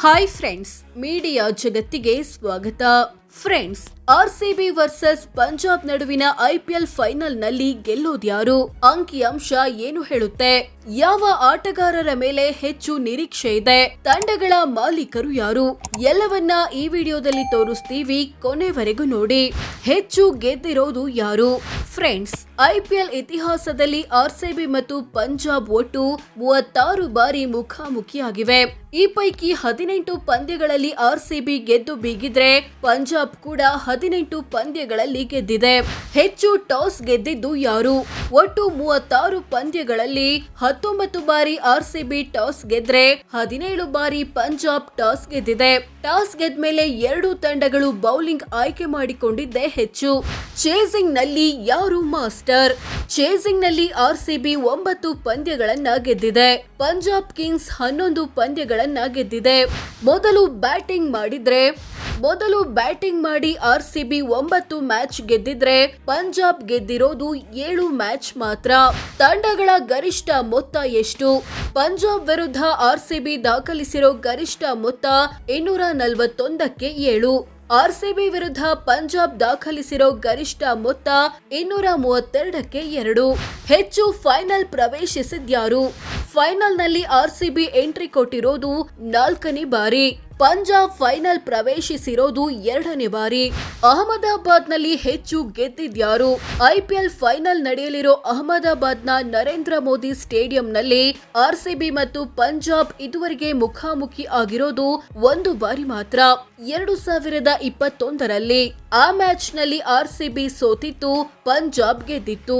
Hi friends, media ಜಗತ್ತಿಗೆ ಸ್ವಾಗತ. Friends, RCB versus Punjab ನಡುವಿನ ಐಪಿಎಲ್ ಫೈನಲ್ ನಲ್ಲಿ ಗೆಲ್ಲೋದ್ಯಾರು? ಅಂಕಿಅಂಶ ಏನು ಹೇಳುತ್ತೆ? ಯಾವ ಆಟಗಾರರ ಮೇಲೆ ಹೆಚ್ಚು ನಿರೀಕ್ಷೆ ಇದೆ? ತಂಡಗಳ ಮಾಲೀಕರು ಯಾರು? ಎಲ್ಲವನ್ನ ಈ ವಿಡಿಯೋದಲ್ಲಿ ತೋರಿಸ್ತೀವಿ, ಕೊನೆವರೆಗೂ ನೋಡಿ. ಹೆಚ್ಚು ಗೆದ್ದಿರೋದು ಯಾರು? ಫ್ರೆಂಡ್ಸ್, ಐಪಿಎಲ್ ಇತಿಹಾಸದಲ್ಲಿ ಆರ್ಸಿಬಿ ಮತ್ತು ಪಂಜಾಬ್ ಒಟ್ಟು 36 ಬಾರಿ ಮುಖಾಮುಖಿಯಾಗಿವೆ. ಈ ಪೈಕಿ 18 ಪಂದ್ಯಗಳಲ್ಲಿ ಆರ್ಸಿಬಿ ಗೆದ್ದು ಬೀಗಿದ್ರೆ ಪಂಜಾಬ್ ಕೂಡ 18 ಪಂದ್ಯಗಳಲ್ಲಿ ಗೆದ್ದಿದೆ. ಹೆಚ್ಚು ಟಾಸ್ ಗೆದ್ದಿದ್ದು ಯಾರು? ಒಟ್ಟು 36 ಪಂದ್ಯಗಳಲ್ಲಿ 19 ಬಾರಿ ಆರ್ಸಿಬಿ ಟಾಸ್ ಗೆದ್ರೆ 17 ಬಾರಿ ಪಂಜಾಬ್ ಟಾಸ್ ಗೆದ್ದಿದೆ. ಟಾಸ್ ಗೆದ್ಮೇಲೆ 2 ತಂಡಗಳು ಬೌಲಿಂಗ್ ಆಯ್ಕೆ ಮಾಡಿಕೊಂಡಿದ್ದೇ ಹೆಚ್ಚು. ಚೇಸಿಂಗ್ ನಲ್ಲಿ ಯಾರು ಮಾಸ್ಟರ್? ಚೇಸಿಂಗ್ ನಲ್ಲಿ ಆರ್ಸಿಬಿ 9 ಪಂದ್ಯಗಳನ್ನ ಗೆದ್ದಿದೆ. ಪಂಜಾಬ್ ಕಿಂಗ್ಸ್ 11 ಪಂದ್ಯಗಳನ್ನ ಗೆದ್ದಿದೆ. ಮೊದಲು ಬ್ಯಾಟಿಂಗ್ ಮಾಡಿ ಆರ್ಸಿಬಿ 9 ಮ್ಯಾಚ್ ಗೆದ್ದಿದ್ರೆ ಪಂಜಾಬ್ ಗೆದ್ದಿರೋದು 7 ಮ್ಯಾಚ್ ಮಾತ್ರ. ತಂಡಗಳ ಗರಿಷ್ಠ ಮೊತ್ತ ಎಷ್ಟು? ಪಂಜಾಬ್ ವಿರುದ್ಧ ಆರ್ಸಿಬಿ ದಾಖಲಿಸಿರೋ ಗರಿಷ್ಠ ಮೊತ್ತ 241ಕ್ಕೆ 7. ಆರ್ಸಿಬಿ ವಿರುದ್ಧ ಪಂಜಾಬ್ ದಾಖಲಿಸಿರೋ ಗರಿಷ್ಠ ಮೊತ್ತ 232ಕ್ಕೆ 2. ಹೆಚ್ಚು ಫೈನಲ್ ಪ್ರವೇಶಿಸಿದ್ಯಾರು? ಫೈನಲ್ ನಲ್ಲಿ ಆರ್ಸಿಬಿ ಎಂಟ್ರಿ ಕೊಟ್ಟಿರೋದು 4ನೇ ಬಾರಿ. ಪಂಜಾಬ್ ಫೈನಲ್ ಪ್ರವೇಶಿಸಿರೋದು 2ನೇ ಬಾರಿ. ಅಹಮದಾಬಾದ್ ನಲ್ಲಿ ಹೆಚ್ಚು ಗೆದ್ದಿದ್ಯಾರು? ಐಪಿಎಲ್ ಫೈನಲ್ ನಡೆಯಲಿರೋ ಅಹಮದಾಬಾದ್ನ ನರೇಂದ್ರ ಮೋದಿ ಸ್ಟೇಡಿಯಂನಲ್ಲಿ ಆರ್ಸಿಬಿ ಮತ್ತು ಪಂಜಾಬ್ ಇದುವರೆಗೆ ಮುಖಾಮುಖಿ ಆಗಿರೋದು 1 ಬಾರಿ ಮಾತ್ರ, 2021ರಲ್ಲಿ. ಆ ಮ್ಯಾಚ್ ನಲ್ಲಿ ಆರ್ಸಿಬಿ ಸೋತಿತ್ತು, ಪಂಜಾಬ್ ಗೆದ್ದಿತ್ತು.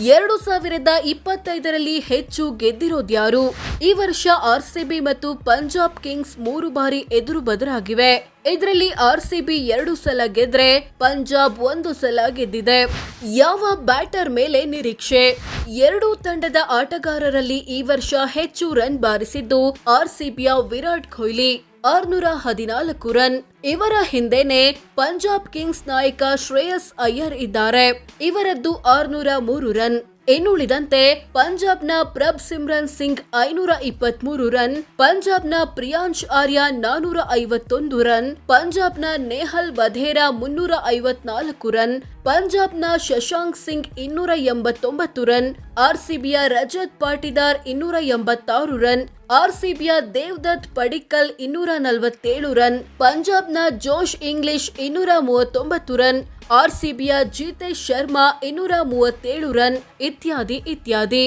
2025ರಲ್ಲಿ ಹೆಚ್ಚು ಗೆದ್ದಿರೋದ್ಯಾರು? ಈ ವರ್ಷ ಆರ್ಸಿಬಿ ಮತ್ತು ಪಂಜಾಬ್ ಕಿಂಗ್ಸ್ 3 ಬಾರಿ ಎದುರು ಬದರಾಗಿವೆ. ಇದರಲ್ಲಿ ಆರ್ಸಿಬಿ 2 ಸಲ ಗೆದ್ರೆ ಪಂಜಾಬ್ 1 ಸಲ ಗೆದ್ದಿದೆ. ಯಾವ ಬ್ಯಾಟರ್ ಮೇಲೆ ನಿರೀಕ್ಷೆ? 2 ತಂಡದ ಆಟಗಾರರಲ್ಲಿ ಈ ವರ್ಷ ಹೆಚ್ಚು ರನ್ ಬಾರಿಸಿದ್ದು ಆರ್ಸಿಬಿಯ ವಿರಾಟ್ ಕೊಹ್ಲಿ 614 ರನ್. ಇವರ ಹಿಂದೆನೆ ಪಂಜಾಬ್ ಕಿಂಗ್ಸ್ ನಾಯಕ ಶ್ರೇಯಸ್ ಅಯ್ಯರ್ ಇದ್ದಾರೆ. ಇವರದ್ದು 603 ರನ್. ಇನ್ನುಳಿದಂತೆ ಪಂಜಾಬ್ನ ಪ್ರಭ್ ಸಿಮ್ರನ್ ಸಿಂಗ್ 523 ರನ್, ಪಂಜಾಬ್ನ ಪ್ರಿಯಾಂಶ್ ಆರ್ಯ 451 ರನ್, ಪಂಜಾಬ್ನ ನೇಹಲ್ ವಧೇರಾ 354 ರನ್, ಪಂಜಾಬ್ನ ಶಶಾಂಕ್ ಸಿಂಗ್ 289 ರನ್, ಆರ್ಸಿಬಿಯ ರಜತ್ ಪಾಟಿದಾರ್ 286 ರನ್, ಆರ್ಸಿಬಿಯ ದೇವದತ್ ಪಡಿಕ್ಕಲ್ 247 ರನ್, ಪಂಜಾಬ್ನ ಜೋಶ್ ಇಂಗ್ಲಿಷ್ 239 ರನ್, ಆರ್ಸಿಬಿಯ ಜಿತೇಶ್ ಶರ್ಮಾ 237 ರನ್, ಇತ್ಯಾದಿ.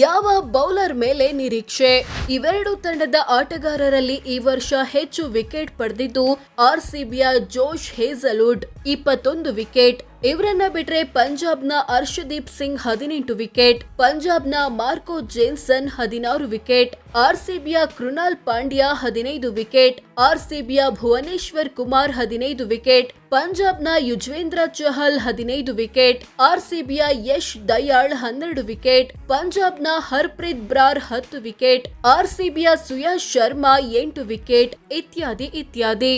ಯಾವ ಬೌಲರ್ ಮೇಲೆ ನಿರೀಕ್ಷೆ? ಇವೆರಡು ತಂಡದ ಆಟಗಾರರಲ್ಲಿ ಈ ವರ್ಷ ಹೆಚ್ಚು ವಿಕೆಟ್ ಪಡೆದಿದ್ದು ಆರ್ಸಿಬಿಯ ಜೋಶ್ ಹೇಜಲ್ವುಡ್ 21 ವಿಕೆಟ್. ಇವರನ್ನ ಬಿಟ್ರೆ ಪಂಜಾಬ್ನ ಅರ್ಷದೀಪ್ ಸಿಂಗ್ 18 ವಿಕೆಟ್, ಪಂಜಾಬ್ನ ಮಾರ್ಕೋ ಜೇನ್ಸನ್ 16 ವಿಕೆಟ್, ಆರ್ಸಿಬಿಯ ಕೃಣಾಲ್ ಪಾಂಡ್ಯ 15 ವಿಕೆಟ್, ಆರ್ಸಿಬಿಯ ಭುವನೇಶ್ವರ್ ಕುಮಾರ್ 15 ವಿಕೆಟ್, ಪಂಜಾಬ್ನ ಯುಜ್ವೇಂದ್ರ ಚಹಲ್ 15 ವಿಕೆಟ್, ಆರ್ಸಿಬಿಯ ಯಶ್ ದಯಾಳ್ 12 ವಿಕೆಟ್, ಪಂಜಾಬ್ನ ಹರ್ಪ್ರೀತ್ ಬ್ರಾರ್ 10 ವಿಕೆಟ್, ಆರ್ಸಿಬಿಯ ಸುಯಾಶ್ ಶರ್ಮಾ 8 ವಿಕೆಟ್, ಇತ್ಯಾದಿ.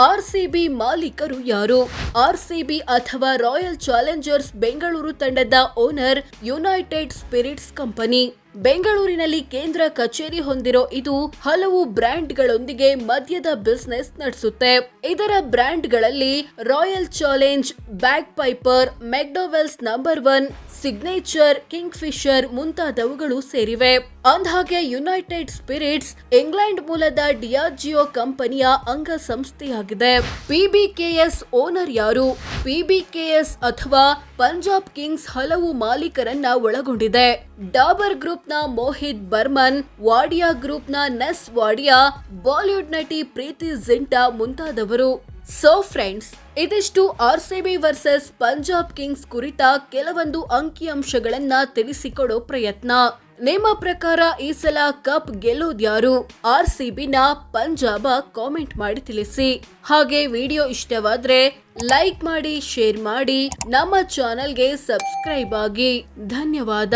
ಆರ್ಸಿಬಿ ಮಾಲೀಕರು ಯಾರು? ಆರ್ಸಿಬಿ ಅಥವಾ ರಾಯಲ್ ಚಾಲೆಂಜರ್ಸ್ ಬೆಂಗಳೂರು ತಂಡದ ಓನರ್ ಯುನೈಟೆಡ್ ಸ್ಪಿರಿಟ್ಸ್ ಕಂಪನಿ. ಬೆಂಗಳೂರಿನಲ್ಲಿ ಕೇಂದ್ರ ಕಚೇರಿ ಹೊಂದಿರೋ ಇದು ಹಲವು ಬ್ರ್ಯಾಂಡ್ಗಳೊಂದಿಗೆ ಮದ್ಯದ ಬಿಸ್ನೆಸ್ ನಡೆಸುತ್ತೆ. ಇದರ ಬ್ರ್ಯಾಂಡ್ಗಳಲ್ಲಿ Royal Challenge, Bagpiper, McDowell's number 1, Signature, Kingfisher ಮುಂತಾದವುಗಳು ಸೇರಿವೆ. ಅಂದ್ಹಾಗೆ ಯುನೈಟೆಡ್ ಸ್ಪಿರಿಟ್ಸ್ ಇಂಗ್ಲೆಂಡ್ ಮೂಲದ ಡಿಯಾಜಿಯೋ ಕಂಪನಿಯ ಅಂಗಸಂಸ್ಥೆಯಾಗಿದೆ. ಪಿಬಿಕೆಎಸ್ ಓನರ್ ಯಾರು? ಪಿಬಿಕೆಎಸ್ ಅಥವಾ ಪಂಜಾಬ್ ಕಿಂಗ್ಸ್ ಹಲವು ಮಾಲೀಕರನ್ನ ಒಳಗೊಂಡಿದೆ. ಡಾಬರ್ ಗ್ರೂಪ್ನ ಮೋಹಿತ್ ಬರ್ಮನ್, ವಾಡಿಯಾ ಗ್ರೂಪ್ನ ನೆಸ್ ವಾಡಿಯಾ, ಬಾಲಿವುಡ್ ನಟಿ ಪ್ರೀತಿ ಜಿಂಟಾ ಮುಂತಾದವರು. ಸೊ ಫ್ರೆಂಡ್ಸ್, ಇದಿಷ್ಟು ಆರ್ಸಿಬಿ ವರ್ಸಸ್ ಪಂಜಾಬ್ ಕಿಂಗ್ಸ್ ಕುರಿತ ಕೆಲವೊಂದು ಅಂಕಿಅಂಶಗಳನ್ನ ತಿಳಿಸಿಕೊಡೋ ಪ್ರಯತ್ನ. ನಿಮ್ಮ ಪ್ರಕಾರ ಈ ಸಲ ಕಪ್ ಗೆಲ್ಲೋದ್ಯಾರು? ಆರ್ಸಿಬಿನ, ಪಂಜಾಬ? ಕಾಮೆಂಟ್ ಮಾಡಿ ತಿಳಿಸಿ. ಹಾಗೆ ವಿಡಿಯೋ ಇಷ್ಟವಾದ್ರೆ ಲೈಕ್ ಮಾಡಿ, ಶೇರ್ ಮಾಡಿ, ನಮ್ಮ ಚಾನೆಲ್ಗೆ ಸಬ್ಸ್ಕ್ರೈಬ್ ಆಗಿ. ಧನ್ಯವಾದ.